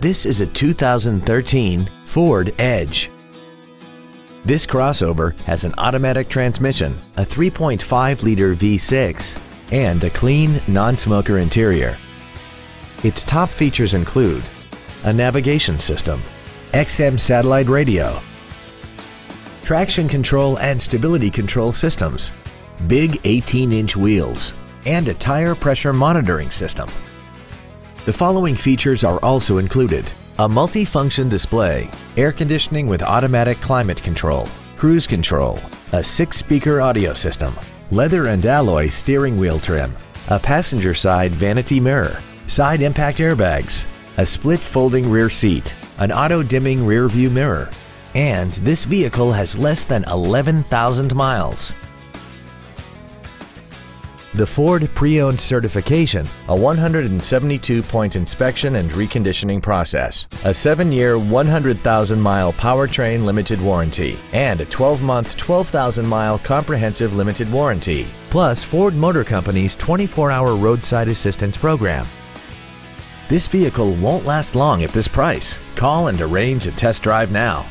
This is a 2013 Ford Edge. This crossover has an automatic transmission, a 3.5-liter V6, and a clean, non-smoker interior. Its top features include a navigation system, XM satellite radio, traction control and stability control systems, big 18-inch wheels, and a tire pressure monitoring system. The following features are also included: a multi-function display, air conditioning with automatic climate control, cruise control, a 6-speaker audio system, leather and alloy steering wheel trim, a passenger side vanity mirror, side impact airbags, a split folding rear seat, an auto-dimming rear view mirror, and this vehicle has less than 11,000 miles. The Ford Pre-Owned Certification, a 172-point inspection and reconditioning process, a 7-year, 100,000-mile powertrain limited warranty, and a 12-month, 12,000-mile comprehensive limited warranty, plus Ford Motor Company's 24-hour roadside assistance program. This vehicle won't last long at this price. Call and arrange a test drive now.